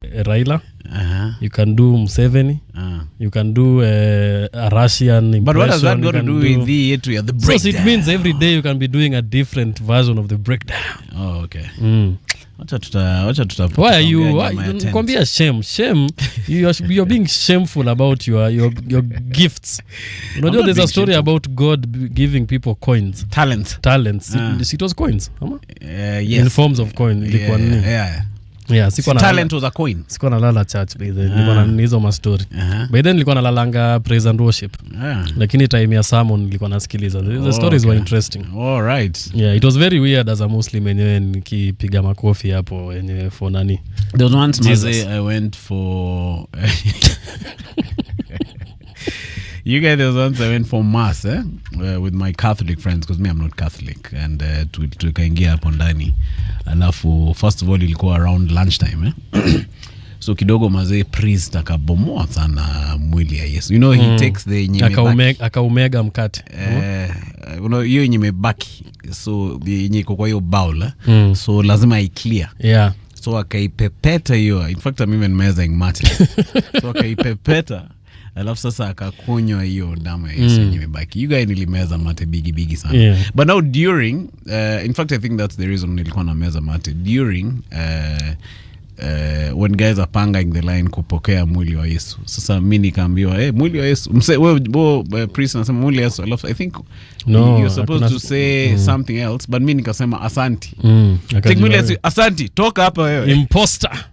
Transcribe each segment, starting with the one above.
Raila. You can do Museveni. You can do a Russian impression. But what does that got to do with the breakdown? So it means every day you can be doing a different version of the breakdown. Oh, okay. Why are you? Can't be a shame. You're being shameful about your gifts. You know, there's a story about God giving people coins. Talents. It was coins. Yes. In forms of coin. Yeah, talent was a coin. Sikuwa nalala church by then. Nilikuwa na hizo ma story. By then nilikuwa nalalanga praise and worship. Lakini time ya sermon nilikuwa nasikiliza. The stories were interesting. All right. Yeah, it was very weird as a Muslim yenyewe nikipiga makofi hapo yenyewe for nani. There was once I went for You guys, there was once I went for mass with my Catholic friends, because me I'm not Catholic, and tukaingia hapo ndani, alafu first of all ilikuwa around lunchtime so kidogo mazee priest akabomoa sana mwili ya Yesu. You know he takes the nyime akaumega mkate you know hiyo nyime baki, so the yenye iko kwa hiyo bowl so lazima clear. Yeah, so akaipepeta hiyo. In fact I'm even measuring Martin so akaipepeta, alafu sasa akakunywa hiyo damu ya Yesu yenye imebaki. You guys nilimeza mate bigi sana. Yeah. But now during in fact I think that's the reason nilikuwa na meza mate during when guys are pangaing the line kupokea mwili wa Yesu. Sasa mimi nikaambiwa mwili wa Yesu wewe priest anasema mwili wa Yesu, alafu I think you're supposed to say something else, but mimi nikasema asanti. Mwili wa Yesu asanti, toka hapa wewe imposter.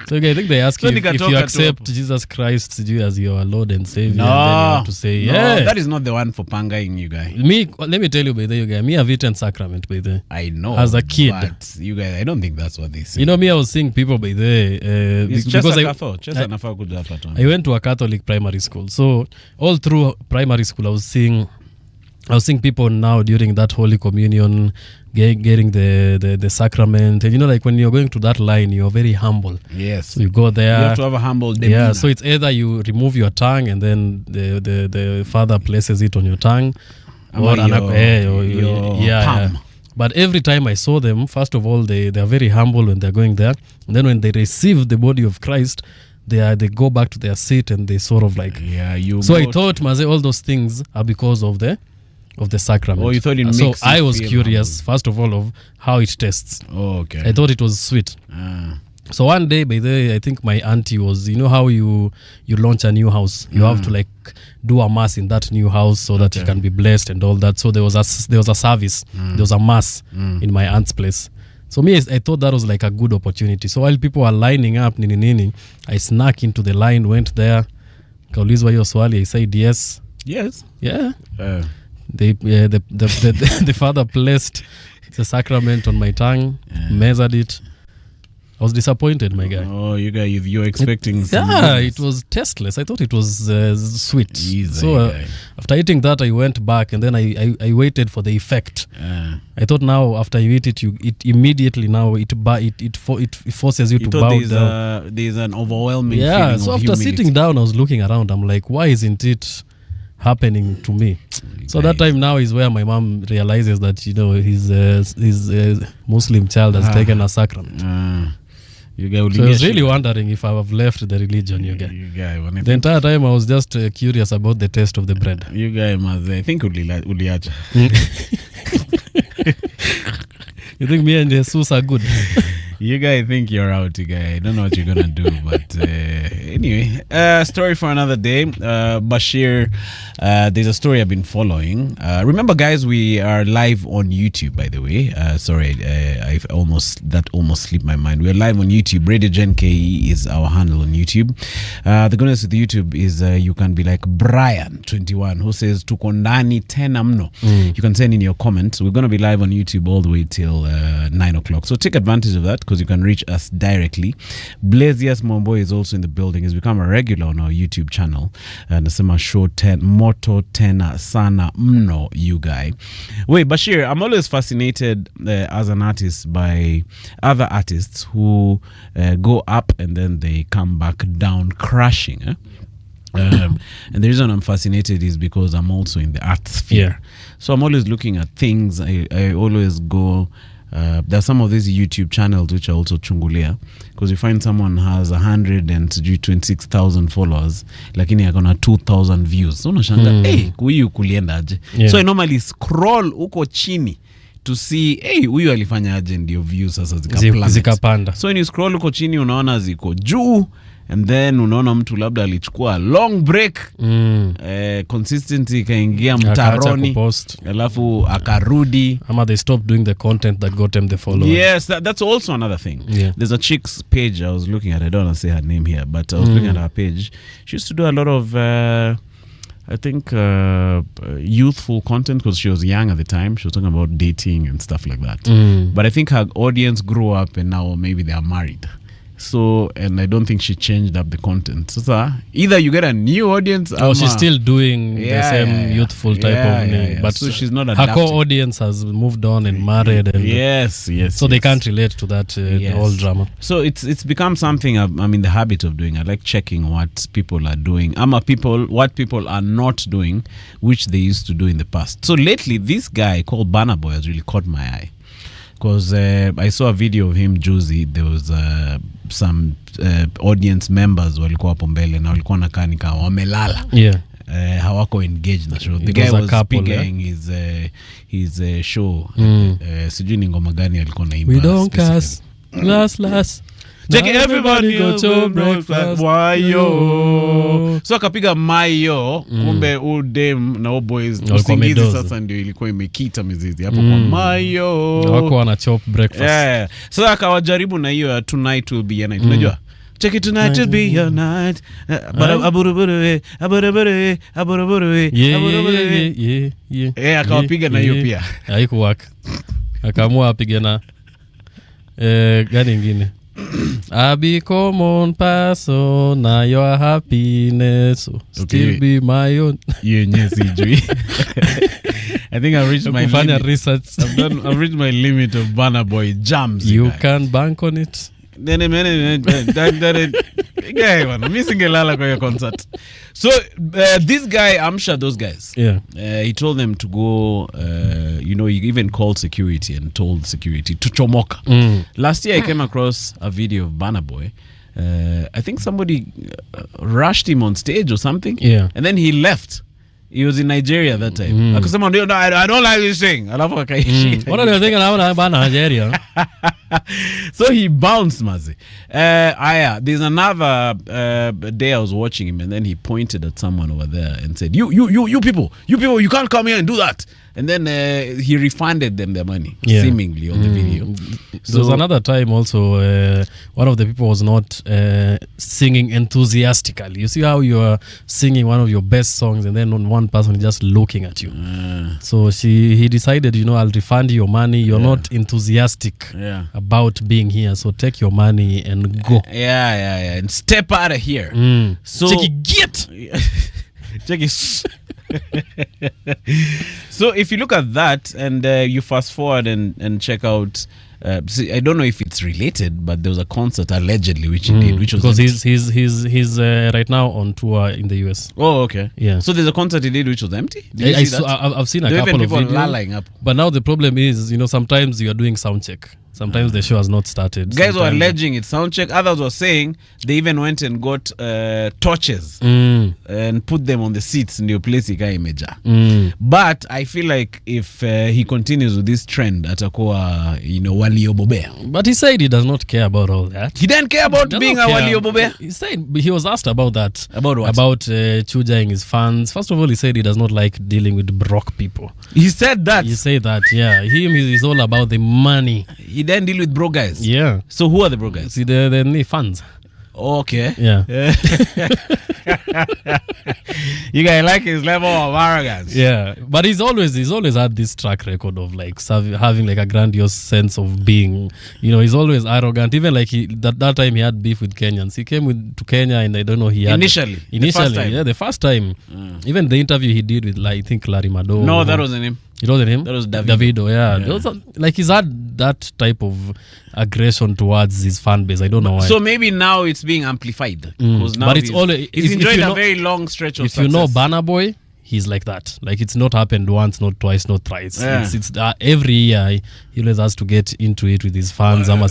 So I think they ask you if you accept Jesus Christ as your Lord and Savior, and then you have to say, that is not the one for pangaing, you guys. Let me tell you, by the you guys, me have eaten sacrament, by the I know. As a kid. But you guys, I don't think that's what they say. You know, me, I was seeing people, by the because I went to a Catholic primary school. So all through primary school, I was seeing people now during that Holy Communion getting the sacrament, and you know, like when you're going to that line, you're very humble. Yes, so you go there, you have to have a humble demeanor. Yeah, so it's either you remove your tongue and then the father places it on your tongue, or your palm. But every time I saw them, first of all, they are very humble when they're going there, and then when they receive the body of Christ, they go back to their seat and they sort of like so I thought all those things are because of the sacrament. Oh, you thought it makes so I was curious humble. First of all of how it tastes. Oh, okay. I thought it was sweet. So one day, by the way, I think my auntie was, you know how you launch a new house, you have to like do a mass in that new house so that you can be blessed and all that. So there was a service, there was a mass in my aunt's place. So me, I thought that was like a good opportunity. So while people were lining up, I snuck into the line, went there. Kaulizwa hiyo swali, I said yes. Yes. Yeah. The father placed the sacrament on my tongue, measured it. I was disappointed, my guy. Oh, you're expecting it was tasteless. I thought it was sweet. So after eating that, I went back and then I waited for the effect. I thought now after you eat it, it immediately now it forces you to bow down. There's an overwhelming feeling so of after humility. sitting down, I was looking around. I'm like, why isn't it happening to me? So that time now is where my mom realizes that his Muslim child has taken a sacrament. So I was really wondering if I have left the religion. The entire time I was just curious about the taste of the bread. You guys must, I think uliacha. You think me and Jesus are good? You guys think you're out, you guys. I don't know what you're gonna do, but anyway, story for another day. Bashir, there's a story I've been following. Remember, guys, we are live on YouTube, by the way. Sorry, I've almost slipped my mind. We're live on YouTube. Radio Gen KE is our handle on YouTube. The goodness with YouTube is you can be like Brian21 who says tuko ndani tena mno. You can send in your comments. We're gonna be live on YouTube all the way till 9 o'clock. So take advantage of that, because you can reach us directly. Blazius Momboy is also in the building. He's become a regular on our YouTube channel. Nasema show 10 moto tena sana mno, you guy. Wait, Bashir, I'm always fascinated as an artist by other artists who go up and then they come back down crashing. And the reason I'm fascinated is because I'm also in the art sphere. So I'm always looking at things. I always go there are some of these YouTube channels which are also chungulia, because you find someone has 126,000 followers lakini akona 2,000 views. So unashanga huyu kulienda aje? So I normally scroll uko chini to see huyu alifanya aje ndio views sasa zikapanda. So when you scroll uko chini unaona ziko juu, and then unaona mtu labda alichukua long break, consistency ikaingia mtaroni, alafu akarudi, ama they stopped doing the content that got them the followers. Yes, that's also another thing. There's a chick's page I was looking at. I don't want to say her name here, but I was looking at her page. She used to do a lot of I think youthful content, because she was young at the time. She was talking about dating and stuff like that. But I think her audience grew up and now maybe they are married. So, and I don't think she changed up the content. So either you get a new audience, or she's still doing the same youthful type of thing. But so she's not her core audience has moved on and married, and so they can't relate to that old drama. So it's become something I'm in the habit of doing. I like checking what people are doing, what people are not doing, which they used to do in the past. So lately, this guy called Burna Boy has really caught my eye. Because I saw a video of him juzi. There was some audience members walikuwa hapo mbele na walikuwa nakaa nika wamelala. Hawako engaged na show. The guy was speaking his show. Sijui ni ngoma gani alikuwa naimba. We don't cast last. Check everybody go to breakfast. Wayo. So akapiga mayo, kumbe udem na boys usingizi sasa ndio ilikuwa imekita mizizi hapo kwa mayo. Wako wana chop breakfast. So akawajaribu na hiyo tonight will be your night. Unajua? Check it tonight will be your night. Aburuburu. Akawapiga na hiyo pia. Haikuwaka. Akaamua apige na gani ingine. I be common person, now your happiness still be my own. I think I've reached my limit. Research. I've reached my limit of Burna Boy jams. You can bank on it. Concert. So this guy, I'm sure those guys. He told them to go. He even called security and told security to chomoka. Last year, I came across a video of Burna Boy. I think somebody rushed him on stage or something. And then he left. He was in Nigeria that time. I don't like this thing. What are you thinking about Nigeria? So he bounced, Mazi. There's another day I was watching him, and then he pointed at someone over there and said, "You people, you can't come here and do that." And then he refunded them their money, seemingly on the video. So there was another time also, one of the people was not singing enthusiastically. You see how you are singing one of your best songs, and then one person is just looking at you. So he decided, I'll refund your money. You're not enthusiastic about being here, so take your money and go. And step out of here. So check it, get. Check it. So if you look at that and you fast forward and check out, see, I don't know if it's related, but there was a concert allegedly which he did, which was because he's right now on tour in the US. Oh, okay. Yeah. So there's a concert he did which was empty. I've seen a couple of videos. But now the problem is, sometimes you are doing sound check. Sometimes the show has not started. Guys were alleging it's sound check. Others were saying they even went and got torches and put them on the seats in your place. But I feel like if he continues with this trend, atakuwa waliobobea. But he said he does not care about all that. He didn't care about being a waliobobea. He said he was asked about that. About what? About chujaing his fans. First of all, he said he does not like dealing with broke people. He said that. He said that. Yeah, him is all about the money. He didn't deal with broke guys. Yeah. So who are the broke guys? See, the fans. Okay. Yeah. You guys like his level of arrogance. Yeah, but he's always had this track record of like having like a grandiose sense of being. He's always arrogant. Even like that time he had beef with Kenyans. He came to Kenya and I don't know he had initially the first time. Even the interview he did with I think Larry Mado. No, that wasn't him. It wasn't him? That was Davido. Like he's had that type of aggression towards his fan base. I don't know why. So maybe now it's being amplified. Now but it's always he's enjoyed a very long stretch of success. If you know Burna Boy, he's like that. Like it's not happened once, not twice, not thrice. Yeah. It's every year he always has to get into it with his fans. And I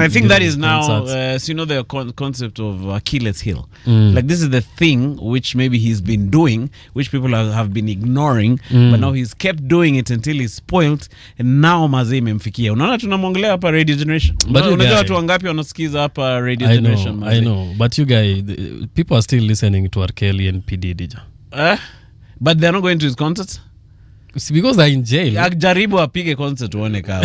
think that is now, concerts. so the concept of Achilles heel. Like this is the thing which maybe he's been doing, which people have been ignoring, but now he's kept doing it until he's spoiled, and now mazee imemfikia. Unaona tunamwongelea hapa Radio Generation. Unajua watu wangapi wanasikiza hapa Radio Generation? I know, but you guys, people are still listening to R. Kelly and P. Diddy. But they're not going to his concerts? It's because they're in jail. Jaribu apige concert uone kaa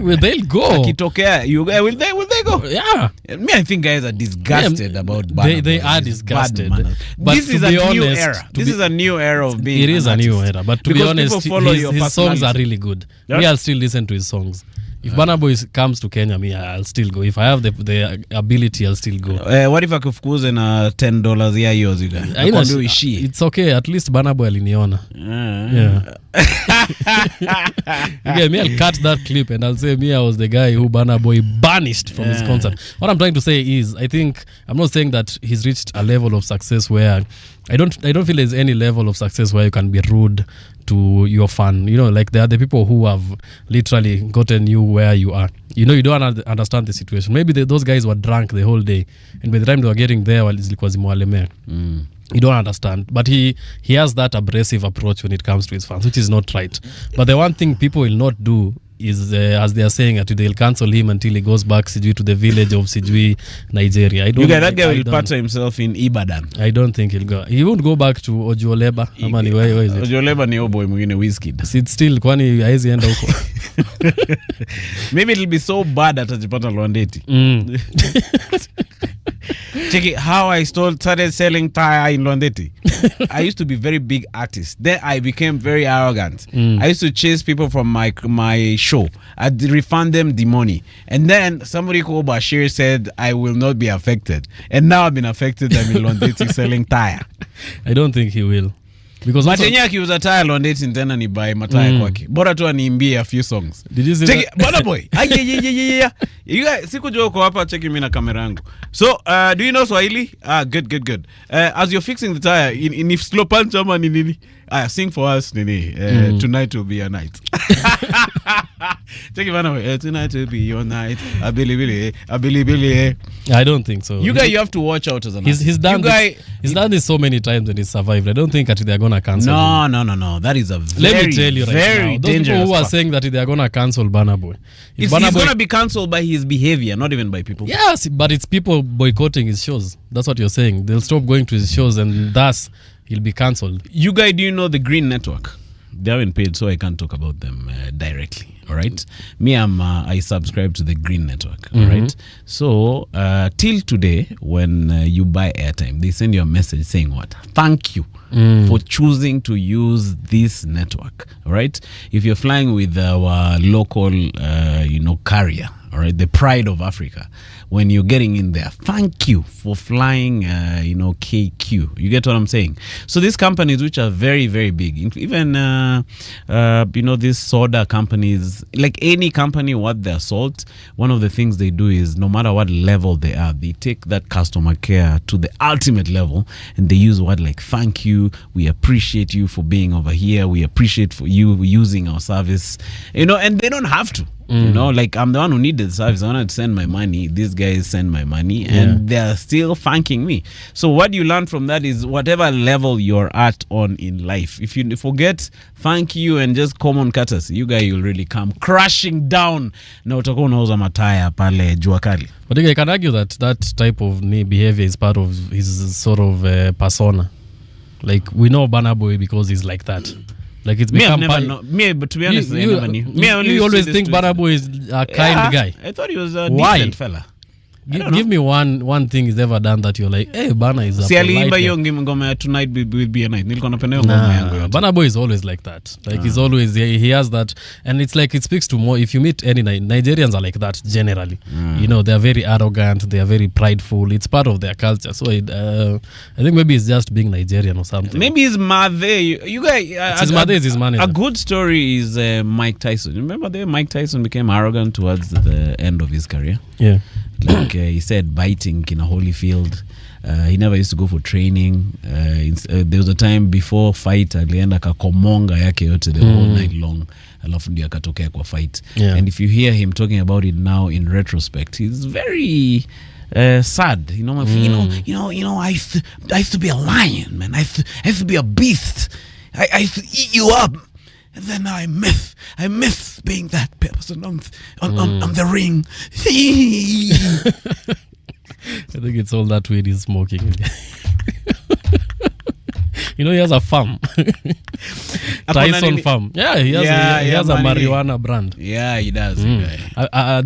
Well, they'll go. Akitokea, will they go? Yeah. Me, I think guys are disgusted about Burna Boy. They are disgusted. But this is a new era. This is a new era of being. It is a new era. But to be honest, his songs are really good. Yeah. Me, I'll still listen to his songs. If Burna Boy comes to Kenya, me, I'll still go. If I have the ability, I'll still go. What if akufukuze na $10 ya hiyo zika? It's okay. At least Burna Boy aliniona. Yeah. Okay, me, I'll cut that clip and I'll say me, I was the guy who Burna Boy banished from his concert. What I'm trying to say is, I'm not saying that he's reached a level of success where I don't feel there's any level of success where you can be rude to your fan. You know, like there are the people who have literally gotten you where you are. You know, you don't understand the situation. Maybe those guys were drunk the whole day, and by the time they were getting there, you don't understand. But he has that abrasive approach when it comes to his fans, which is not right. But the one thing people will not do is, as they are saying, that they'll cancel him until he goes back to the village of Nigeria. That guy will pattern himself in Ibadan. I don't think he'll go. He won't go back to Ojuoleba. Where is it? Ojuoleba ni boy mwingine Wizkid. It's still kwani haezi enda huko. Maybe it'll be so bad atajipata Lwandeti. Check it, how I started selling tire in Lwandeti. I used to be very big artist. Then I became very arrogant. I used to chase people from my show. I'd refund them the money. And then somebody called Bashir said, I will not be affected. And now I've been affected. I'm in Lwandeti selling tire. I don't think he will. Because Matenye akiuza tire Lwandeti tena ni buy mataya kwake. Bora tu aniimbie a few songs. Did you see that? Burna Boy. Yeah. You guys, sikujua uko hapa, cheki mimi na kamera yangu. So, do you know Swahili? Good. As you're fixing the tire, in if slow punch ama ni nini? Sing for us, nini. Tonight will be a night. Check it, Burna Boy. Tonight will be your night. I believe. I don't think so. You have to watch out as an artist. He's done this so many times and he's survived. I don't think that they're gonna cancel him. No. That is a Let me tell you right very now. Those dangerous people who are saying that they're gonna cancel Burna Boy. He's gonna be cancelled by his behavior, not even by people. Yes, but it's people boycotting his shows. That's what you're saying. They'll stop going to his shows and thus he'll be cancelled. You guys, do you know the Green Network? They haven't paid, so I can't talk about them directly. All right. Me, I subscribe to the Green Network. All right. So till today, when you buy airtime, they send you a message saying what? Thank you for choosing to use this network. All right. If you're flying with our local, carrier, all right, the pride of Africa, when you're getting in there, thank you for flying, KQ. You get what I'm saying? So these companies, which are very, very big, even, these soda companies, like any company, what they're sold, one of the things they do is no matter what level they are, they take that customer care to the ultimate level, and they use word like, thank you, we appreciate you for being over here, we appreciate for you using our service, and they don't have to. Like I'm the one who needed the service. I wanted to send my money. These guys send my money, and they're still thanking me. So what you learn from that is whatever level you're at on in life, if you forget thank you and just common courtesy, you guys will really come crashing down. Na utakuwa unauza mataya pale jua kali. But I can argue that type of behavior is part of his sort of persona. Like we know Burna Boy because he's like that. Like it's become but to be honest, I never knew. You always think Burna Boy is a kind guy. I thought he was a decent fella. Give me one thing he's ever done that you're like, hey, Burna is a polite. Aliimba hiyo ngoma ya Tonight Will Be a Night. Nilikuwa napenda hiyo ngoma yangu yote. Burna Boy is always like that. Like he's always he has that, and it's like it speaks to more. If you meet any Nigerians are like that generally. They are very arrogant. They are very prideful. It's part of their culture. So I think maybe it's just being Nigerian or something. Maybe his mother. You guys. His mother is his manager. A good story is Mike Tyson. Remember Mike Tyson became arrogant towards the end of his career. Yeah. Like he said, biting in a Holyfield. He never used to go for training. There was a time before fight alienda kakomonga yake yote the whole night long, alafu ndio akatokea kwa fight. And if you hear him talking about it now in retrospect, he's very sad. You know, I used to be a lion, man. I used to be a beast. I used to eat you up. And then I miss being that person on the ring. I think it's all that weed he's smoking. You know, he has a farm. Tyson farm. Yeah, he has a marijuana brand. Yeah, he does.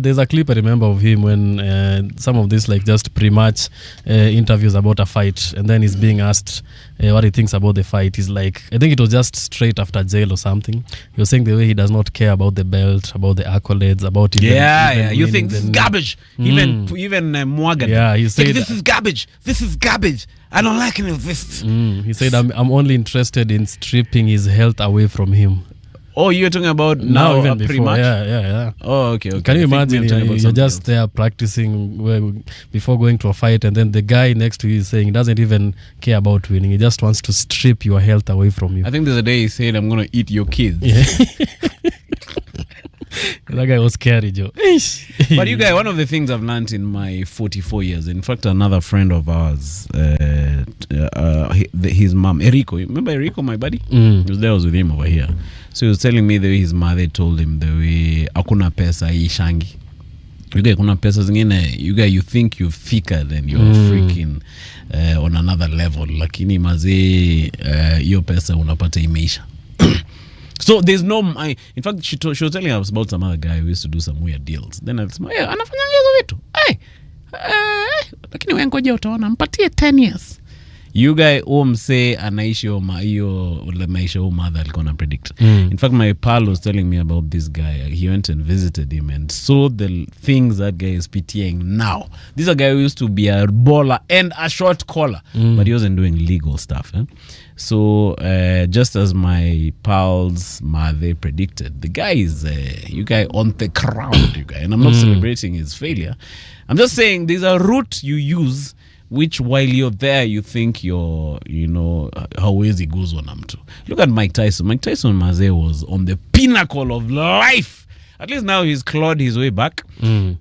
There's a clip I remember of him when some of this like just pre-match interviews about a fight, and then he's being asked what he thinks about the fight. He's like, I think it was just straight after jail or something. He was saying the way he does not care about the belt, about the accolades, about even you think this is garbage. Even Morgan. Yeah, he said this is garbage. This is garbage. I don't like any of this. He said, I'm only interested in stripping his health away from him. Oh, you're talking about now even before. pre-match? Yeah. Oh, okay. Can you imagine you're just there practicing before going to a fight, and then the guy next to you is saying he doesn't even care about winning. He just wants to strip your health away from you. I think there's a day he said, I'm going to eat your kids. Yeah. That guy was scary, Joe. But you guys, one of the things I've learned in my 44 years, in fact, another friend of ours, his mom, Eriko, remember Eriko, my buddy? He was there, I was with him over here. So he was telling me the way his mother told him the way hakuna pesa ishangi. You guys, kuna pesa zingine, you think you're thicker than you're freaking on another level. Lakini mazee, hiyo pesa unapata imeisha. So there's no, in fact, she was telling us about some other guy who used to do some weird deals. Then I was like, yeah, anafanyanga hizo vitu. Lakini wewe ngoja utaona, mpatie 10 years. You guy say anaishi hiyo maisha mother alikuwa na predict. In fact, my pal was telling me about this guy. He went and visited him and saw the things that guy is pitying now. This is a guy who used to be a baller and a short caller, but he wasn't doing legal stuff. So just as my pal's mother predicted, the guy is you guy on the ground, you guy. And I'm not celebrating his failure. I'm just saying there's a route you use which while you're there you think you're, how easy goes on them to. Look at Mike Tyson. Mike Tyson Maze was on the pinnacle of life. At least now he's clawed his way back.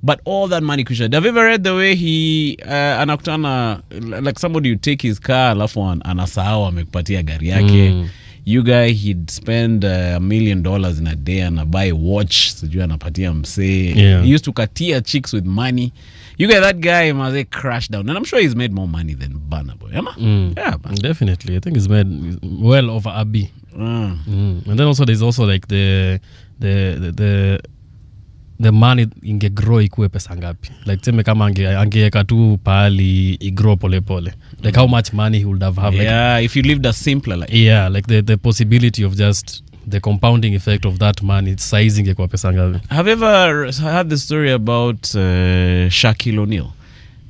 But all that money, Kusha. Have you ever read the way he anakutana, like somebody would take his car alafu anasahau amekupatia gari yake. You guy, he'd spend $1 million in a day and buy a watch. Sijui anapatia msee. He used to katia chicks with money. You get that guy must crash down, and I'm sure he's made more money than Burna Boy. Yeah, definitely. I think he's made well over a B. And then also there's also like the money ingegrow ikuwe pesa ngapi. Like teme kama angeweka tu pahali igrow pole pole. Like how much money he would have. Like, if you lived a simpler life. Yeah, like the possibility of just the compounding effect of that money, sizing kwa pesa ngapi. Have you ever heard the story about Shaquille O'Neal?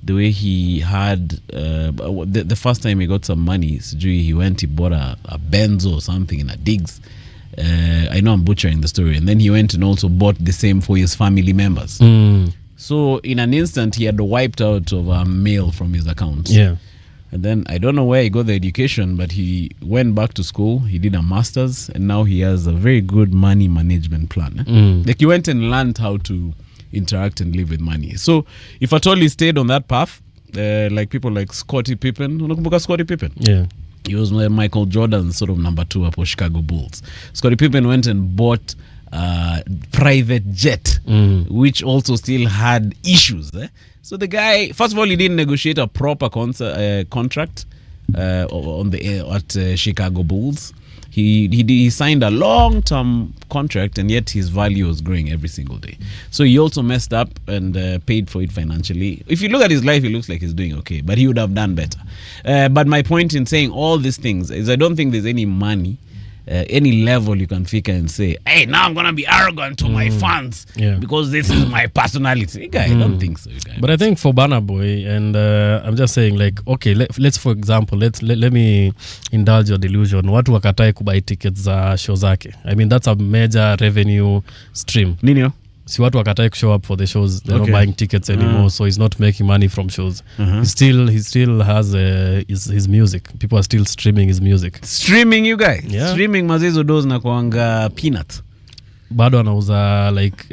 The way he had the first time he got some money, he went, he bought a Benz or something in a digs. I know I'm butchering the story. And then he went and also bought the same for his family members. So in an instant, he had wiped out of a mail from his account. Yeah. And then I don't know where he got the education, but he went back to school. He did a master's, and now he has a very good money management plan. Like he went and learned how to interact and live with money. So if at all he stayed on that path, like people like Scottie Pippen, unakumbuka Scottie Pippen? Yeah. He was Michael Jordan's sort of number 2 up for Chicago Bulls. Scottie Pippen went and bought a private jet, which also still had issues. So the guy, first of all, he didn't negotiate a proper contract on the air at Chicago Bulls. He signed a long-term contract, and yet his value was growing every single day. So he also messed up and paid for it financially. If you look at his life, he looks like he's doing okay, but he would have done better. But my point in saying all these things is I don't think there's any money, any level you can figure and say, hey, now I'm going to be arrogant to my fans because this is my personality. I don't think so. But I think for Burna Boy, and I'm just saying, like, okay, let's for example, let me indulge your delusion. Watu wakatae kubai tickets za show zake. I mean, that's a major revenue stream. Nino? si watu wakatai show up for the shows, they're not buying tickets anymore, so he's not making money from shows. He still has his music. People are still streaming his music. Streaming, you guys? Yeah. Streaming mazizo does na kuanga peanuts. Bado anauza like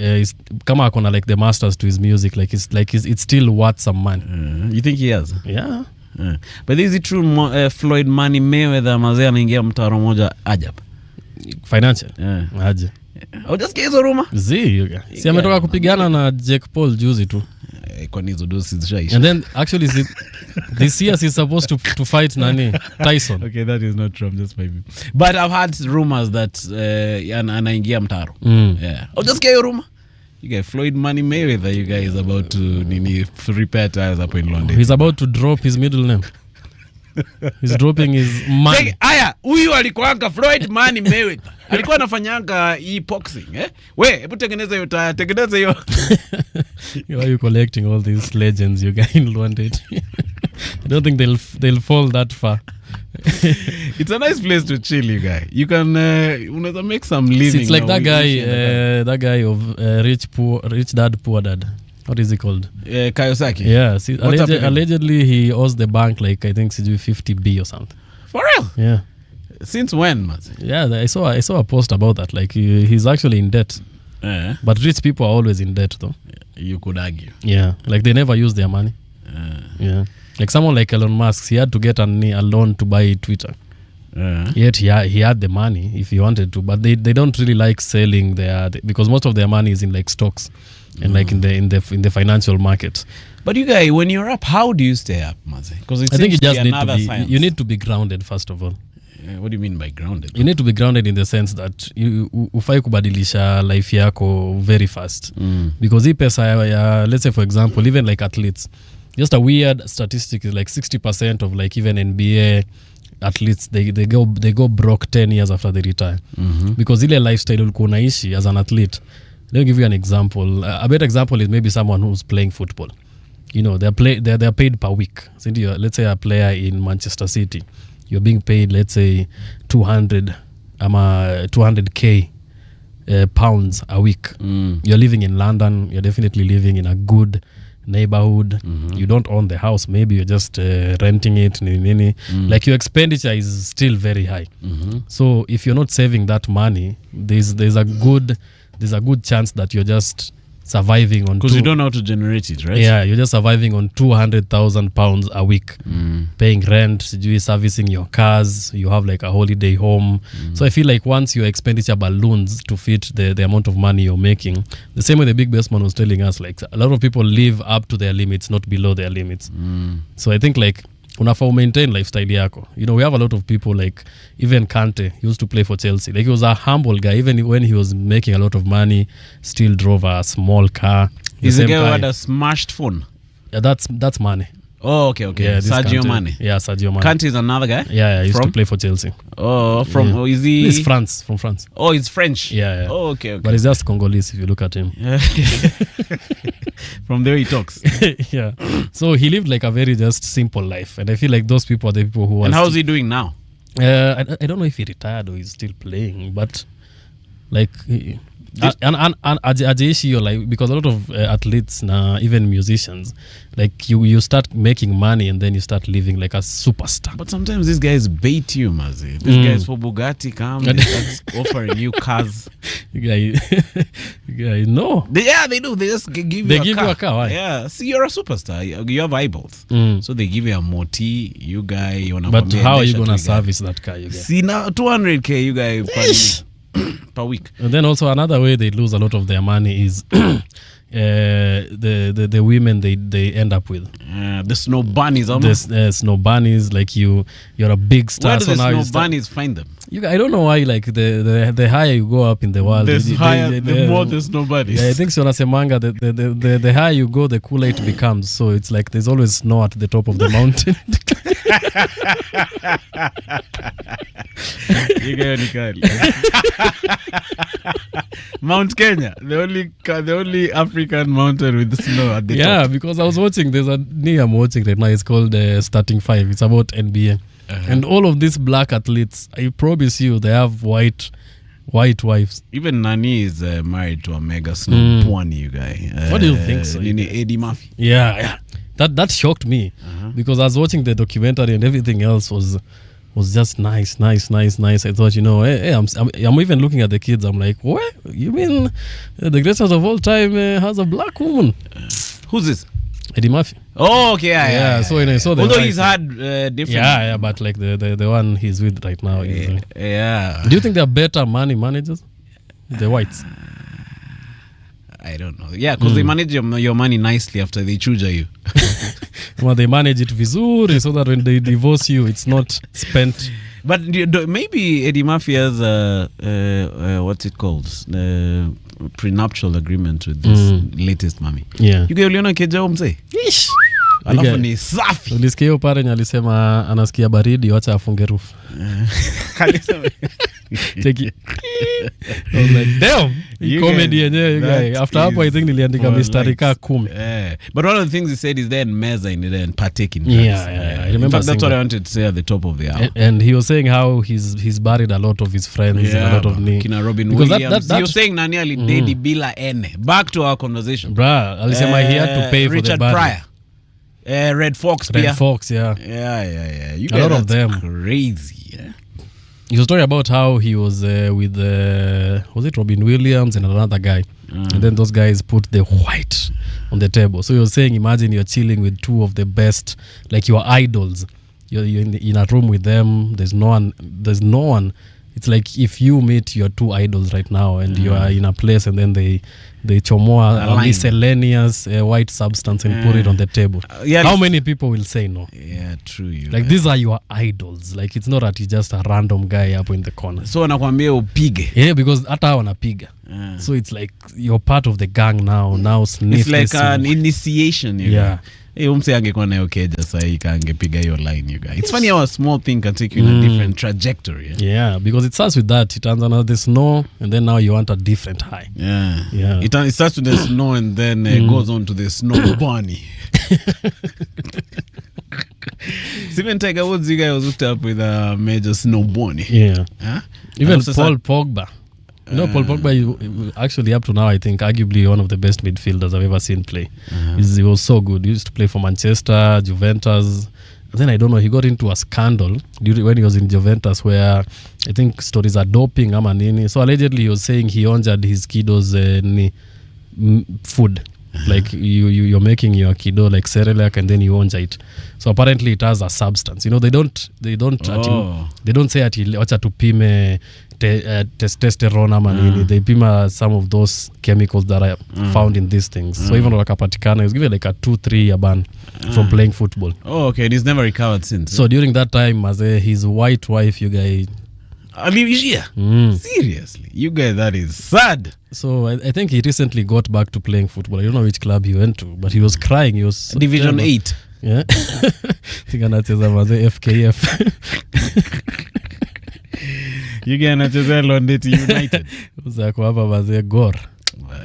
kama akona like the masters to his music, like it's still worth some money. You think he has? Yeah. But is it true Floyd Money Mayweather mazee ameingia mtaro moja ajab? Financial? Aje. Just hizo rumor? Si ametoka kupigana na Jake Paul juzi tu. Kwa hizo dosi zishaisha. And then actually this year he's supposed to fight nani? Tyson. Okay, that is not true. I'm just maybe. But I've heard rumors that anaingia mtaro. Yeah. Just hiyo rumor. You guys, Floyd Money Mayweather, you guys about to repair tires up in London. He's about to drop his middle name. He's dropping his money. Aya, huyu alikuanga Floyd Money Mayweather. Alikuwa anafanyanga boxing, We, hebu tengeneza hiyo tire, tengeneza hiyo. Why are you collecting all these legends you guys in London? I don't think they'll fall that far. It's a nice place to chill, you guys. You can make some living. It's like that guy of rich dad, poor dad. What is he called? Kiyosaki. Yeah. See, allegedly he owes the bank like I think $50 or something. For real? Yeah. Since when, man? Yeah, I saw a post about that. Like he's actually in debt. But rich people are always in debt, though. You could argue. Yeah, like they never use their money. Yeah, like someone like Elon Musk, he had to get a loan to buy Twitter. Yet he had the money if he wanted to, but they don't really like selling because most of their money is in like stocks and like in the financial market. But you guys, when you're up, how do you stay up, Mazi? Because I think you need to be grounded first of all. What do you mean by grounded? You need to be grounded in the sense that ufai kubadilisha life yako very fast. Because hii pesa ya, let's say for example, even like athletes, just a weird statistic is like 60% of like even NBA athletes, they go broke 10 years after they retire. Because ile lifestyle ulikuwa unaishi as an athlete. Let me give you an example. A better example is maybe someone who's playing football. You know, they're paid per week. So let's say a player in Manchester City, you're being paid, let's say 200k pounds a week. You're living in London, you're definitely living in a good neighborhood. You don't own the house, maybe you're just renting it. Like your expenditure is still very high. So if you're not saving that money, there's a good chance that you're just surviving on, because you don't know how to generate it, right? Yeah, you're just surviving on 200,000 pounds a week, paying rent, servicing your cars, you have like a holiday home. So I feel like once your expenditure balloons to fit the amount of money you're making, the same way the big best man was telling us, like a lot of people live up to their limits, not below their limits. So I think like unafaa maintain lifestyle yako. You know, we have a lot of people like even Kante, he used to play for Chelsea. Like he was a humble guy. Even when he was making a lot of money, still drove a small car. Is the guy who had a smashed phone? Yeah, that's Mane. Oh, okay. Yeah, Sadio Mane. Yeah, Sadio Mane. Kante is another guy? Yeah, he used to play for Chelsea. Oh, is he? He's from France. Oh, he's French? Yeah. Oh, okay. But he's just Congolese if you look at him. From the way he talks. Yeah. So he lived like a very just simple life. And I feel like those people are the people who are... And how's he doing now? I don't know if he retired or he's still playing, but like... And like, because a lot of athletes now, even musicians, like you start making money and then you start living like a superstar. But sometimes these guys bait you, Mazi. These guys for Bugatti come, they start offering you cars. Yeah, no. They do. They just give you a car. Why? Yeah. See, you're a superstar. You have eyeballs. So they give you a moti. You guy, you wanna. But how are you gonna service that car? You guys? See now, 200k. You guys. Per week. And then also another way they lose a lot of their money is the women they end up with. The snow bunnies. The snow bunnies, like you're a big star. Where do the snow bunnies find them? I don't know why, like the higher you go up in the world, the more the snow bunnies. Yeah, I think so. Nasemanga the higher you go, the cooler it becomes. So it's like there's always snow at the top of the mountain. Mount Kenya, the only African mountain with snow at the top. Yeah, because I was watching, there's a knee I'm watching right now, it's called Starting 5. It's about NBA. And all of these black athletes, I promise you, they have white white wives. Even Nani is married to a mega snow pwani, you guy. What do you think so? Eddie Murphy. Yeah. That shocked me because I was watching the documentary and everything else was just nice. I thought, hey, I'm even looking at the kids. I'm like, what? You mean the greatest of all time has a black woman? Who's this? Eddie Murphy. Oh, okay, yeah. So when I saw the although he's had different. Yeah, but like the one he's with right now. Yeah. Do you think they're better money managers? The whites. I don't know. Yeah, because they manage your money nicely after they chuja you. Well, they manage it vizuri so that when they divorce you, it's not spent. But maybe Eddie Murphy has what's it called? Prenuptial agreement with this latest mommy. Yeah. You uliona keja mzee? Alafu ni safi. Ulisikia hiyo pare alisema anasikia baridi wacha afunge roof. Take it. I was like, damn. Comedy yenyewe guy. After hapo I think niliandika mistari ka 10. But one of the things he said is then meza in it and partake in I remember. In fact, that's what I wanted to say at the top of the hour. And he was saying how he's buried a lot of his friends, a lot of Kina Robin Williams. You're saying nani alidedi bila ene. Back to our conversation. Bruh, alisema he had to pay Richard for the burial. Pryor. Red Fox. Red Fox, yeah. Yeah. You a lot of them. Crazy, yeah. He was talking about how he was with was it Robin Williams and another guy, and then those guys put the white on the table. So he was saying, imagine you're chilling with two of the best, like your idols. You're in a room with them. There's no one. It's like if you meet your two idols right now and you are in a place and then they chomoa a miscellaneous white substance and put it on the table. How many people will say no? Yeah, true. Like these are your idols. Like it's not that he's just a random guy up in the corner. So anakuambia upige. Yeah, because hata wanapiga. So it's like you're part of the gang now sniff. It's like an initiation. Yeah. Umse angekuwa nayo keja sahi kangepiga hiyo line, you guys. It's funny how a small thing can take you in a different trajectory. Yeah, because it starts with that. It turns out the snow, and then now you want a different high. Yeah. It starts with the snow, and then goes on to the snow bunny. Even Tiger Woods, you guys was hooked up with a major snow bunny. Yeah. Huh? Even Paul Pogba. Paul Pogba, actually up to now, I think arguably one of the best midfielders I've ever seen play. He was so good. He used to play for Manchester, Juventus. And then I don't know, he got into a scandal when he was in Juventus where I think stories are doping ama nini. So allegedly he was saying he injured his kiddos food. Like you're making your kiddo like Cerelac and then you onja it. So apparently it has a substance. They don't say ati wacha tupime testosterone ama nini. They pima some of those chemicals that are found in these things. So even wakapatikana, he was given like a 2-3 year ban from playing football. Oh, okay. And he's never recovered since. So during that time, as his white wife, you guys. Seriously, you guys, that is sad. So I think he recently got back to playing football. I don't know which club he went to, but he was crying. He was so Division 8. Yeah. I think anacheza maze FKF. You guys anacheza London United. Uzako hapa maze Gor.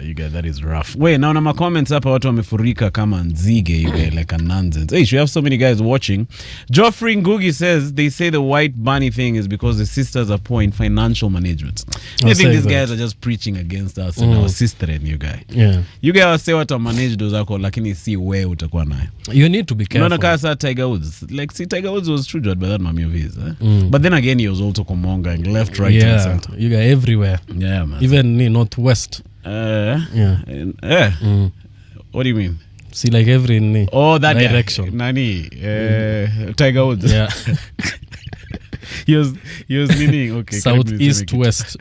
You guys, that is rough. Wait, now my comments hapa watu wamefurika kama nzige, you guys, like a nonsense. Hey, we have so many guys watching. Geoffrey Ngugi says they say the white bunny thing is because the sisters are poor in financial management. I think these guys are just preaching against us and our sister and you guys. Yeah. You guys say what manage those zako lakini si wewe utakuwa nayo. You need to be careful. Unaona kasa Tiger Woods. Like see Tiger Woods was true by that mommy of his. But then again he was also komonging left, right and center. You got everywhere. Yeah, man. Even in northwest. What do you mean? See, like every that direction. Nani? Tiger Woods. Yeah. he was meaning okay. Southeast west.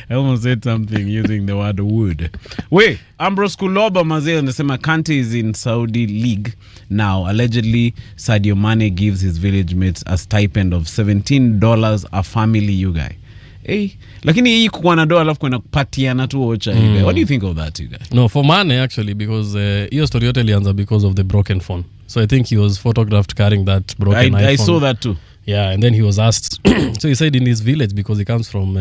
I almost said something using the word wood. Wait, Ambrose Kuloba Mazee anasema Kante is in Saudi league now. Allegedly, Sadio Mane gives his village mates a stipend of $17 a family, you guy. Hey, lakini hii kuwa na doa alafu kuna kupatiana tu ocha you guys. What do you think of that, you guys? No, for Mane actually, because hiyo story yote ilianza because of the broken phone. So I think he was photographed carrying that broken iPhone. I saw that too. Yeah, and then he was asked. So he said in his village, because he comes from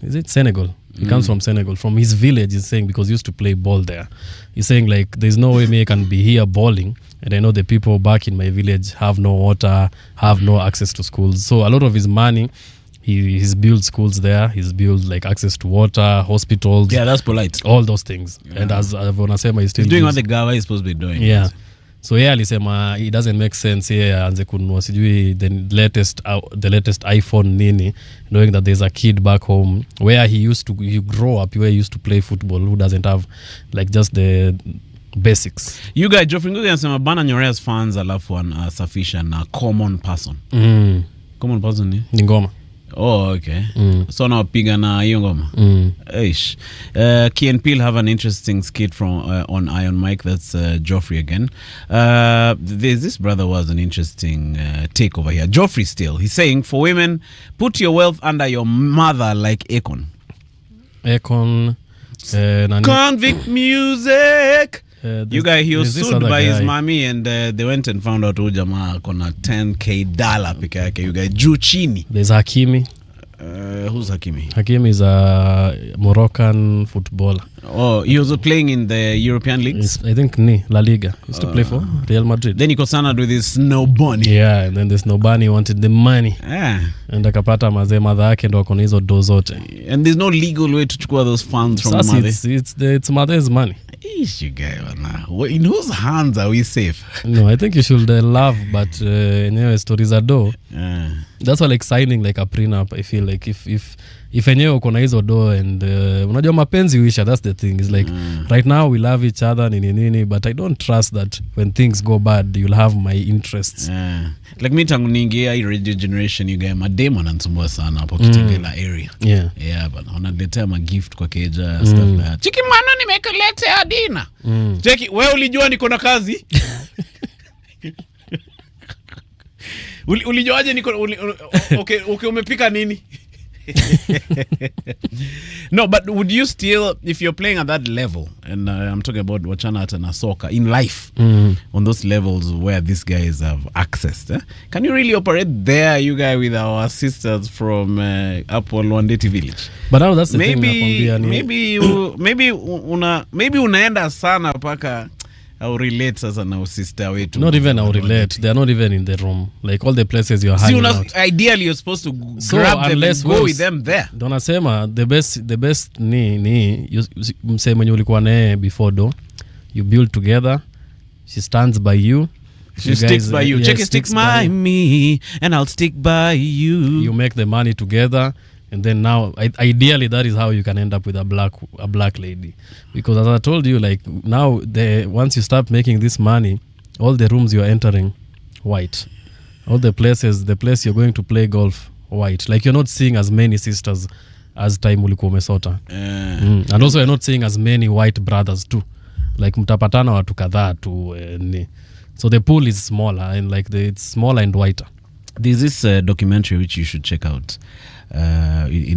is it Senegal? He comes from Senegal. From his village, he's saying, because he used to play ball there. He's saying like, there's no way me I can be here balling, and I know the people back in my village have no water, have no access to schools. So a lot of his money He's built schools there. He's built like access to water, hospitals. Yeah, that's polite. All those things. And as Vonasema, he's still doing what the government is supposed to be doing. Yeah. So alisema it doesn't make sense aanze kununua sijui the latest iPhone nini, knowing that there's a kid back home where you grow up, where he used to play football, who doesn't have like just the basics. You guys, Geoffrey Ngugi anasema Bana Nyorea's fans alafu anasafisha na common person. Common person ni ngoma. Oh, okay. So now piga na hiyo ngoma. Eish. Key and Peele have an interesting skit from on Iron Mike. That's Geoffrey again. This brother was an interesting take over here. Geoffrey still. He's saying, for women, put your wealth under your mother like Akon. Convict music. You guy, he was sued by his mommy, and they went and found out Ujama kona $10,000 peke yake. You guy, juu chini. There's Hakimi. Who's Hakimi? Hakimi is a Moroccan footballer. Oh, he was playing in the European leagues? I think La Liga. He used to play for Real Madrid. Then he got signed with this Snow Bunny. Yeah, and then the Snow Bunny wanted the money. And akapata madha yake ndo akona hizo do zote. And there's no legal way to chukua those funds from Mother. It's Mother's money. You guy, in whose hands are we safe? No, I think you should laugh, but anyway, stories are do. That's why like signing like a prenup, I feel like if enyewe uko na hizo do and unajua mapenzi uisha, that's the thing. It's like right now we love each other nini, but I don't trust that when things go bad you'll have my interests. Like me tangu niingia hii radio generation, you guys, mademo ananisumbua sana hapo Kitengela area. Yeah, but wanaletea ma gift kwa keja stuff like that. Chiki mano nimekuletea dina. Cheki, wewe ulijua niko na kazi? Ulijuaje niko okay umepika nini? No, but would you still, if you're playing at that level, and I'm talking about wachana hata na soka in life, on those levels where these guys have access, can you really operate there, you guys, with our sisters from Apple Wandeti village? But now that's the thing. Maybe unaenda sana paka I'll relate sasa na sister wetu. Not even I'll relate. They're not even in the room. Like all the places you're hanging out. Ideally you're supposed to grab them and go with them there. Donasema the best ni mse mwenye ulikuwa naye before do. You build together. She stands by you. She sticks by you. Check it, sticks by me and I'll stick by you. You make the money together. And then now, ideally, that is how you can end up with a black lady, because as I told you, like now, once you start making this money, all the rooms you are entering, white, all the place you're going to play golf, white. Like you're not seeing as many sisters as time ulikuwa umesota, and also you're not seeing as many white brothers too. Like mtapatana watu kadhaa tu, so the pool is smaller and like it's smaller and whiter. There's this documentary which you should check out. And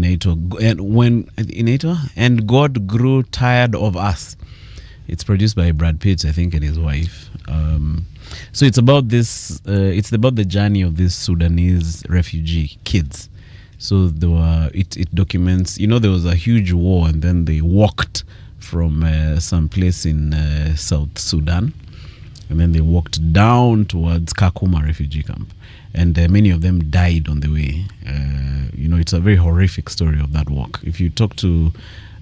God grew tired of us. It's produced by Brad Pitt, I think, and his wife. So it's about this. It's about the journey of these Sudanese refugee kids. So it documents. There was a huge war, and then they walked from some place in South Sudan, and then they walked down towards Kakuma refugee camp. And many of them died on the way. It's a very horrific story of that walk. If you talk to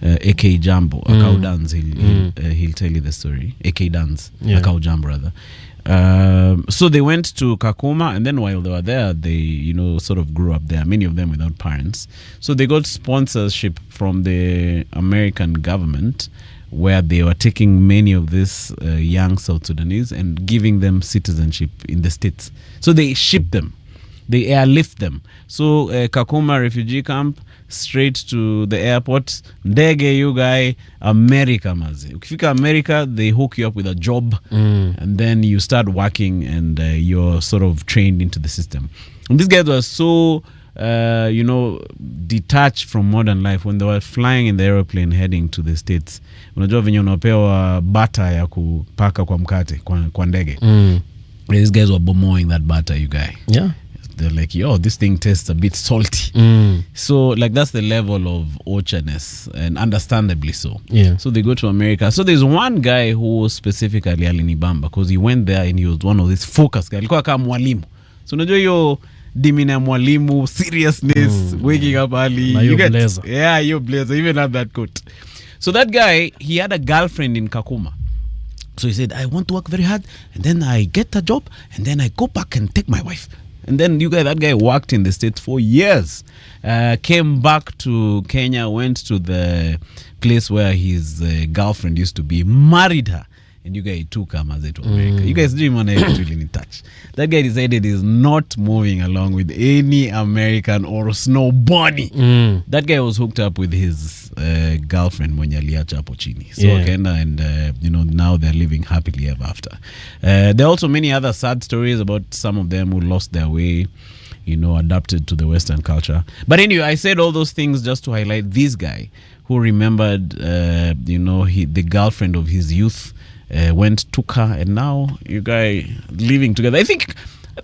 AK Jambo, Akau Dance, he'll tell you the story. AK Dance, Akau Jambo rather. So they went to Kakuma, and then while they were there, they sort of grew up there. Many of them without parents. So they got sponsorship from the American government, where they were taking many of these young South Sudanese and giving them citizenship in the States. So they ship them, they airlift them. So Kakuma refugee camp, straight to the airport, ndege you guy, America mazi. Ukifika America, they hook you up with a job, and then you start working, and you're sort of trained into the system. And these guys were so detached from modern life. When they were flying in the aeroplane heading to the States, unajua venye unapewa butter ya kupaka kwa mkate kwa ndege. These guys were bemoaning that butter, you guy. Yeah. They're like, yo, this thing tastes a bit salty. So like that's the level of orchardness, and understandably so. Yeah. So they go to America. So there's one guy who specifically alinibamba because he went there and he was one of these focus guys. Alikuwa kama mwalimu. So unajua hiyo dimina mwalimu, seriousness, waking up early. Na You get, blazer. yeah, your blazer. Even have that coat. So that guy, he had a girlfriend in Kakuma. So he said, I want to work very hard, and then I get a job, and then I go back and take my wife. And then that guy worked in the States for years. Came back to Kenya, went to the place where his girlfriend used to be, married her. And you guys took him as to America. You guys didn't want to really in touch. That guy decided he's not moving along with any American or snow bunny. That guy was hooked up with his girlfriend mwenye aliacha hapo chini. So akaenda and now they're living happily ever after. There are also many other sad stories about some of them who lost their way, adapted to the Western culture. But anyway, I said all those things just to highlight this guy who remembered, the girlfriend of his youth. Took her, and now you guys living together. I think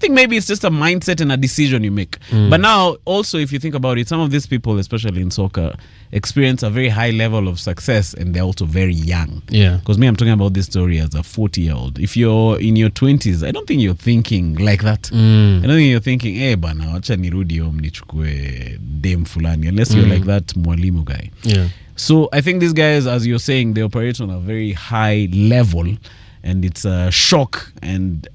maybe it's just a mindset and a decision you make. But now, also, if you think about it, some of these people, especially in soccer, experience a very high level of success, and they're also very young. Yeah. Because I'm talking about this story as a 40-year-old. If you're in your 20s, I don't think you're thinking like that. I don't think you're thinking, bana, wacha nirudi home nichukue dem fulani, unless you're like that mwalimu guy. Yeah. So I think these guys, as you're saying, they operate on a very high level, and it's a shock. And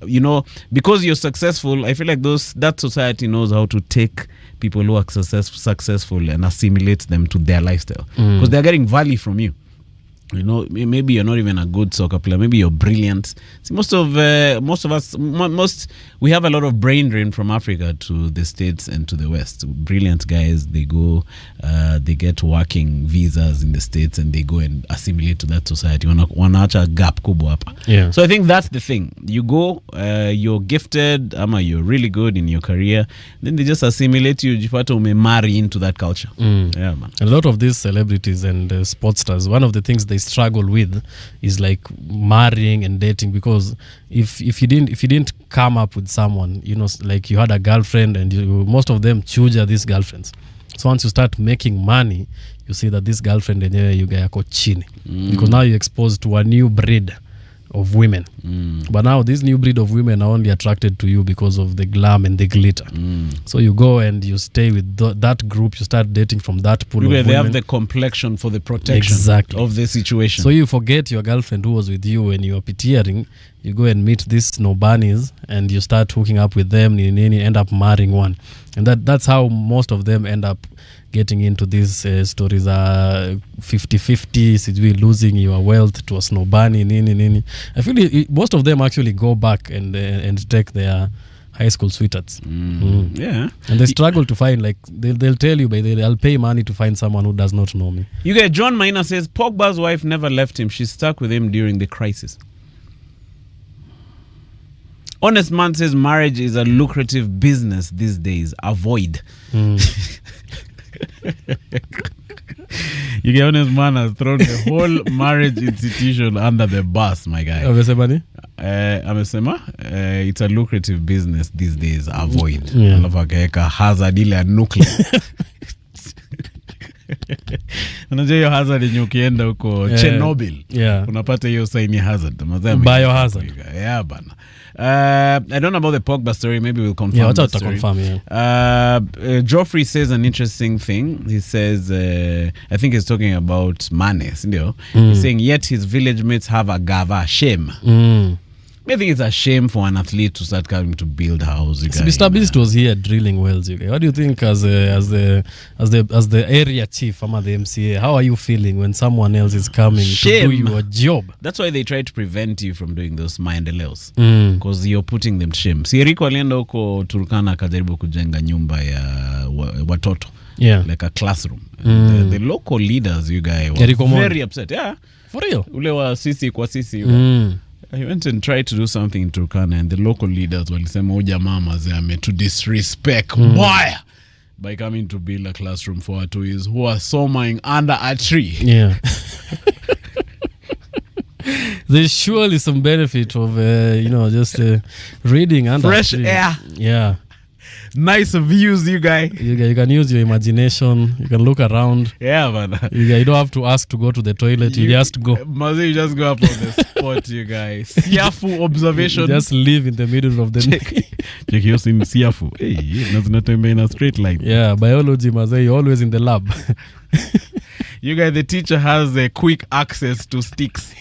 because you're successful, I feel like that society knows how to take people who are successful and assimilate them to their lifestyle, because they're getting value from you. Maybe you're not even a good soccer player. Maybe you're brilliant. See, most of us, we have a lot of brain drain from Africa to the States and to the West. Brilliant guys, they go, they get working visas in the States, and they go and assimilate to that society. Wanaacha gap kubwa hapa. Yeah. So I think that's the thing. You go, you're gifted, you're really good in your career, then they just assimilate you. Jipata marry into that culture. Yeah, man. A lot of these celebrities and sports stars, one of the things they struggle with is like marrying and dating, because if you didn't come up with someone, like you had a girlfriend, and most of them chuja these girlfriends. So once you start making money, you see that this girlfriend and you guys are chini, because now you're exposed to a new breed of women. But now this new breed of women are only attracted to you because of the glam and the glitter. So you go and you stay with that group, you start dating from that pool of women. They have the complexion for the protection of the situation. So you forget your girlfriend who was with you when you were PTering, you go and meet these snowbunnies, and you start hooking up with them, and you end up marrying one. And that's how most of them end up getting into these stories are 50-50, sijui losing your wealth to a snow bunny, nini. I feel most of them actually go back and take their high school sweethearts. Yeah. And they struggle to find, like, they'll tell you, I'll pay money to find someone who does not know me. You get John Maina says, Pogba's wife never left him. She stuck with him during the crisis. Honest Man says, marriage is a lucrative business these days. Avoid. You get Honest Man has thrown the whole marriage institution under the bus, my guy. Amesema? It's a lucrative business these days. Avoid. Alafu akaweka hazard ile ya nuclear. Unajua hiyo hazard yenye ukienda huko Chernobyl. Unapata hiyo sign ya hazard. Biohazard. Yeah, bana. I don't know about the Pogba story. Maybe we'll confirm that story. Geoffrey says an interesting thing. He says, I think he's talking about Mane. He's saying, yet his village mates have a gava. Shame. I think it's a shame for an athlete to start coming to build house. Mr. Beast was here drilling wells. What do you think as the area chief, ama the MCA? How are you feeling when someone else is coming to do your job? That's why they try to prevent you from doing those maendeleos, because you're putting them to shame. Si Rico alienda huko Turkana akajaribu kujenga nyumba ya watoto, like a classroom. The local leaders, you guys, were very upset. Yeah, for real. Ule wa sisi kwa sisi. I went and tried to do something in Turkana, and the local leaders walisema uja mama zame to disrespect by coming to build a classroom for our toys who are sawing under a tree. Yeah. There's surely some benefit of just reading under fresh air. Yeah. Nice views, you guy. You can use your imagination. You can look around. Yeah, man. You don't have to ask to go to the toilet. You just go. Mazi, you just go up on the spot, you guys. Siafu observation. You just live in the middle of the Check your in Siafu. Hey, that's not in a straight line. Yeah, biology, Mazi, you're always in the lab. You guys, the teacher has a quick access to sticks.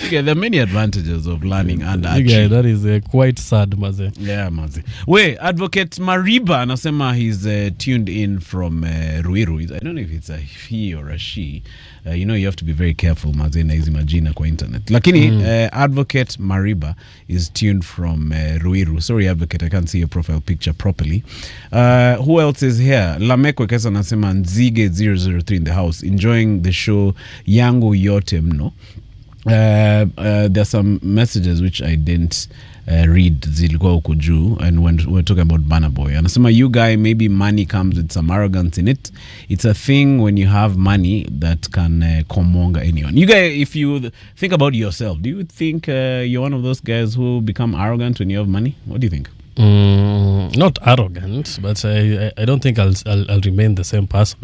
Okay, there are many advantages of learning under a tree. That is quite sad, Mazi. Yeah, Mazi. Wait, Advocate Mariba anasema he's tuned in from Ruiru. I don't know if it's a he or a she. You have to be very careful, Mazi, na hizi majina kwa internet. Lakini Advocate Mariba is tuned from Ruiru. Sorry, Advocate, I can't see your profile picture properly. Who else is here? Lamekwe Kesa anasema Nzige 003 in the house, enjoying the show yangu yote mno. There are some messages which I didn't read zilikuwa huko juu, and when we're talking about Burna Boy anasema you guy, maybe money comes with some arrogance in it. It's a thing when you have money that can komonga anyone. You guys, if you think about yourself, do you think you're one of those guys who become arrogant when you have money? What do you think? Not arrogant, but I don't think I'll remain the same person.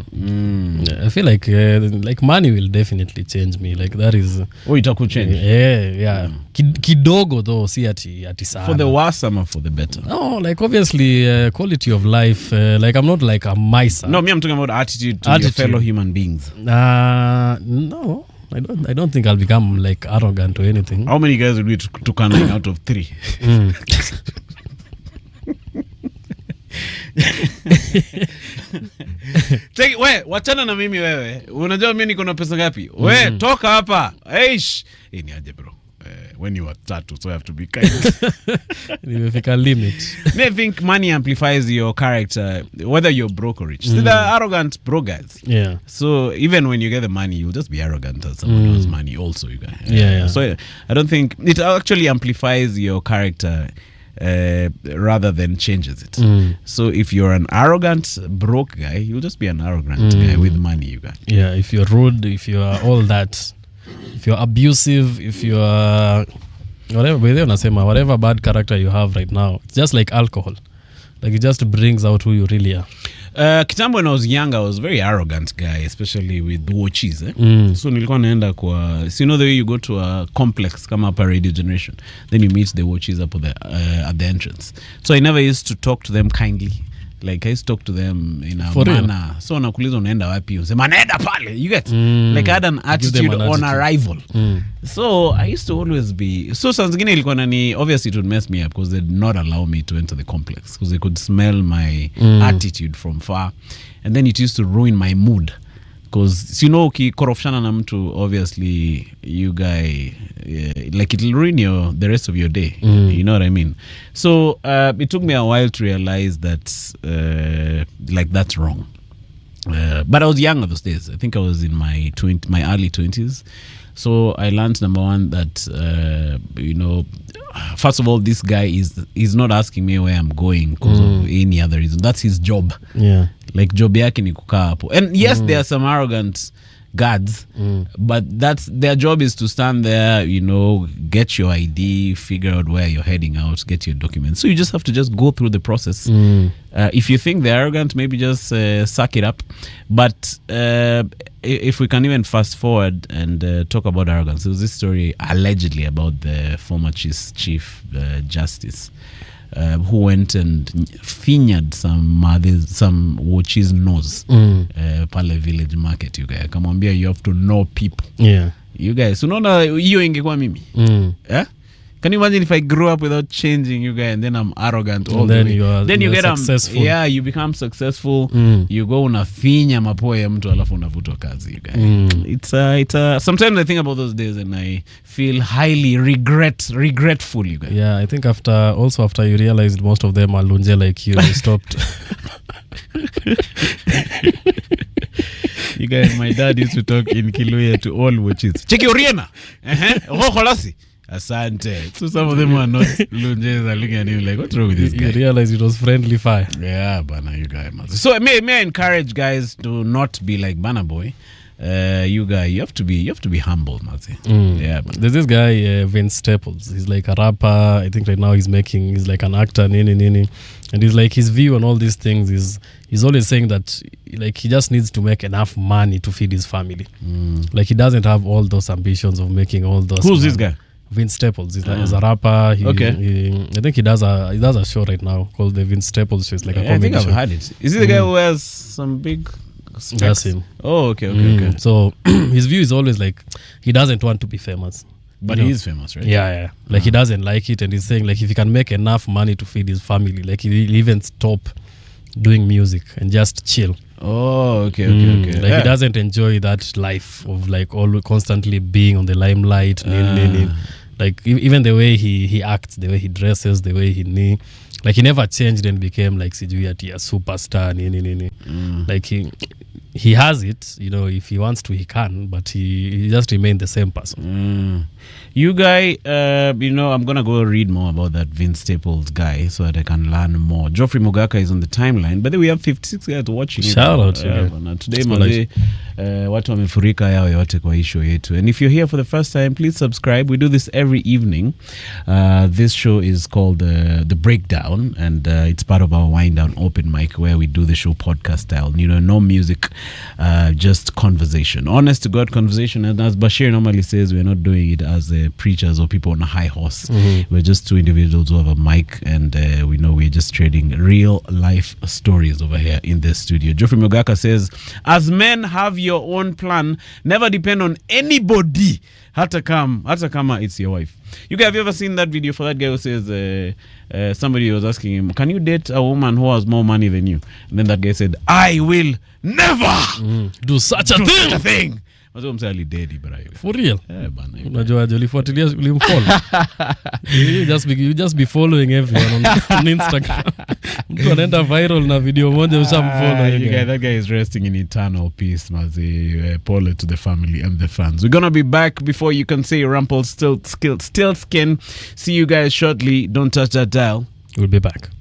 I feel like money will definitely change me. Like that is. Oh, it could change. Yeah. Kidogo though, see ati sana. For the worse or for the better? No, like obviously quality of life. Like I'm not like a miser. No, me, I'm talking about attitude to your fellow human beings. No. I don't think I'll become like arrogant or anything. How many guys would we to count out of 3? Wachana na mimi wewe. Unajua mimi niko na pesa ngapi? We toka hapa. Eish. Ni aje bro. When you are tattoo, so you have to be kind. Nimefika limit. I think money amplifies your character, whether you're broke or rich. See, the arrogant broke guys. Yeah. So even when you get the money, you'll just be arrogant as someone who has money also, you guys. Yeah. So I don't think it actually amplifies your character rather than changes it. So if you're an arrogant broke guy, you'll just be an arrogant guy with money, you guys. Yeah, if you're rude, if you're all that, if you're abusive, if you're whatever bad character you have right now, it's just like alcohol. Like it just brings out who you really are. Kitambo when I was younger, I was a very arrogant guy, especially with watches. So nilikuwa naenda kwa, so you know the way you go to a complex kama hapa Radio Generation, then you meet the watches up at the entrance. So I never used to talk to them kindly. Like I used to talk to them in a manner. So nakuliza unaenda wapi? Unasema naenda pale. You get? Like I had an attitude on arrival. So I used to always be. So saa zingine ilikuwa nani, obviously it would mess me up because they'd not allow me to enter the complex because they could smell my attitude from far, and then it used to ruin my mood. Because ukikorofshana na mtu, obviously you guy like it'll ruin the rest of your day. You know what I mean? So it took me a while to realize that like that's wrong. But I was younger those days. I think I was in my early 20s. So I learned, number one, that first of all, this guy is not asking me where I'm going because of any other reason. That's his job. Yeah. Like job yake ni kukaa hapo. And yes, there are some arrogant guards, but their job is to stand there, get your ID, figure out where you're heading out, get your documents. So you just have to just go through the process. If you think they're arrogant, maybe just suck it up. But if we can even fast forward and talk about arrogance, there was this story allegedly about the former chief justice who went and fingered some watches nose pale village market. You guys, akamwambia you have to know people. Yeah. You guys, unaona hiyo ingekuwa mimi. Yeah? Can you imagine if I grew up without changing, you guys, and then I'm arrogant all the way? Then you get successful. Yeah, you become successful. You go unafinya mapoa ya mtu alafu unavutwa kazi, you guys. It's sometimes I think about those days and I feel highly regretful, you guys. Yeah, I think after you realized most of them are lunje like you stopped. You guys, my dad used to talk in Kiluya to all watches. Cheki Oriena. Holasi. Asante. So some of them are not lunges, are looking at him like, what's wrong with this guy? You realize it was friendly fire. Yeah, Burna, you guys must. So may I encourage guys to not be like Burna Boy. you have to be humble, Mazi. Yeah, man. There's this guy Vince Staples. He's like a rapper. I think right now he's like an actor, nini. And he's like, his view on all these things is he's always saying that like he just needs to make enough money to feed his family. Like he doesn't have all those ambitions of making all those. Who's this guy? Vince Staples. He's like he's a rapper. I think he does a show right now called the Vince Staples Show. It's like a comedy I think show. I've heard it. Is it the guy who has some big specs? That's him. Oh, okay. So his view is always like he doesn't want to be famous. But he is famous, right? Yeah. Like he doesn't like it, and he's saying like if he can make enough money to feed his family, like he'll even stop doing music and just chill. Oh, okay. Like he doesn't enjoy that life of like all constantly being on the limelight. Like even the way he acts, the way he dresses, the way he like he never changed and became like sijui ati a superstar nini. Like he has it, if he wants to he can, but he just remained the same person. You guy, I'm gonna go read more about that Vince Staples guy so that I can learn more. Geoffrey Mugaka is on the timeline, but then we have 56 guys watching. Shout out to you. Today maze watu wamefurika yao yote kwa hii show yetu. And if you're here for the first time, please subscribe. We do this every evening. This show is called The Breakdown, and it's part of our Wind Down Open Mic where we do the show podcast style. No music, just conversation. Honest to God conversation. And as Bashir normally says, we're not doing it as preachers or people on a high horse. We're just two individuals who have a mic, and we know we're just trading real life stories over here in this studio. Geoffrey Mugaka says, as men, have your own plan. Never depend on anybody. Hata kama it's your wife. You guys, have you ever seen that video for that guy who says somebody was asking him, can you date a woman who has more money than you? And then that guy said, I will never do such a thing. For real? Unajua ulifuatilia ulimfollow. You just be following everyone on Instagram. Mtu anaenda viral na video moja ushamfollow. That guy is resting in eternal peace, mazi. Pole to the family and the fans. We're gonna be back before you can say Rumpelstiltskin. See you guys shortly. Don't touch that dial. We'll be back.